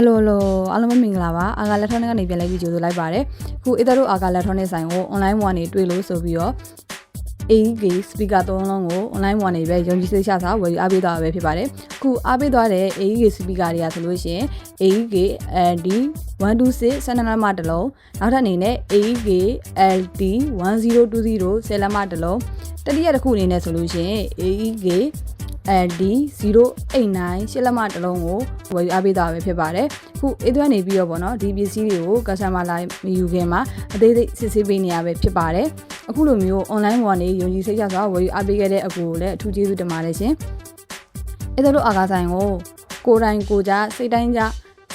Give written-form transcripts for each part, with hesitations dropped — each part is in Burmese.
Hello အားလုံးမင်္ဂလာပါအာဂါလက်ထောနဲ့ကနေပြန်လဲပြီးကြိုဆိုလိုက်ပါတယ်ခုအစ်တို့အာဂါလက်ထောနဲ့ဆိုင်ကို online ဘဝနေတွေ့လို့ဆိုပြီးတော့ AEK speaker 3လုံးကို online ဘဝနေပဲယုံကြည်စိတ်ချစွာဝယ်ယူအားပေးသွားတာပဲဖြစ်ပါတယ်ခုအားပေးသွားတဲ့ AEK speaker တွေကဆိုလို့ရှိရင် AEK LD 126 12လက်မတစ်လုံးနောက်ထပ်အနေနဲ့ AEK LD 1020 10လက်မတစ်လုံးတတိယတစ်ခုအနေနဲ့ဆိုလို့ရှိရင် AEK LD 089 8လက်မတစ်လုံးကိုဝယ်ယူအားပေးသွားပဲဖြစ်ပါတယ်ခုအေးသွဲနေပြီးတော့ပေါ့နော်ဒီပစ္စည်းတွေကို customer လာမယူခင်မှာအသေးစိတ်စစ်ဆေးပေးနေရပဲဖြစ်ပါတယ်အခုလိုမျိုး online ပေါ်နေယုံကြည်စိတ်ချစွာဝယ်ယူအားပေးခဲ့တဲ့အကူကိုလည်းအထူးကျေးဇူးတင်ပါတယ်ရှင်အေးတို့အာဂါဆိုင်ကိုကိုယ်တိုင်ကိုကြစိတ်တိုင်းကြ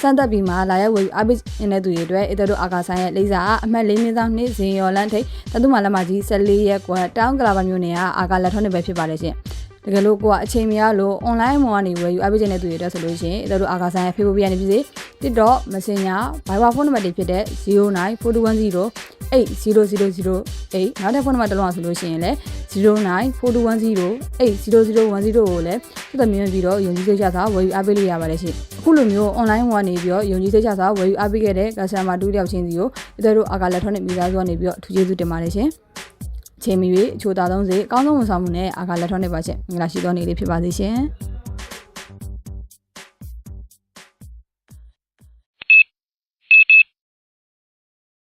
စမ်းသပ်ပြီးမှလာရောက်ဝယ်ယူအားပေးနေတဲ့သူတွေအတွက်အေးတို့အာဂါဆိုင်ရဲ့လိပ်စာအမှတ်၄မြင်းဆောင်2ဇင်ရော်လန်းထိပ်တတူမလက်မကြီး14ရက်ကွာတောင်ကလာပါမျိုးနေကအာဂါလက်ထောနဲ့ပဲဖြစ်ပါတယ်ရှင်တကယ်လို့ကိုကအချိန်မရလို့ online ပေါ်ကနေဝယ်ယူအားပေးခြင်းတဲ့သူတွေအတွက်ဆိုလို့ရှိရင်အဲ့တို့အာဂါဆိုင်ရဲ့ Facebook ကနေဖြစ်စေ TikTok Messenger Viber ဖုန်းနံပါတ်တွေဖြစ်တဲ့094210 800008နောက်တဲ့ဖုန်းနံပါတ်တစ်လုံးဆိုလို့ရှိရင်လည်း094210 800010ကိုလည်းသက်သက်မြင်ပြီးတော့ယုံကြည်စိတ်ချစွာဝယ်ယူအားပေးလို့ရပါတယ်ရှင်အခုလိုမျိုး online ပေါ်နေပြီးတော့ယုံကြည်စိတ်ချစွာဝယ်ယူအားပေးခဲ့တဲ့ customer တူတယောက်ချင်းစီကိုအဲ့တို့အာဂါလက်ထောနဲ့မိသားစုကနေပြီးတော့အထူးကျေးဇူးတင်ပါတယ်ရှင်ချိန်မီ၍အချို့သားဆုံးစေအကောင်းဆုံးဝန်ဆောင်မှုနဲ့အာဂါလက်ထောနဲ့ပါရှင်မင်္ဂလာရှိသောနေ့လေးဖြစ်ပါစေရှင်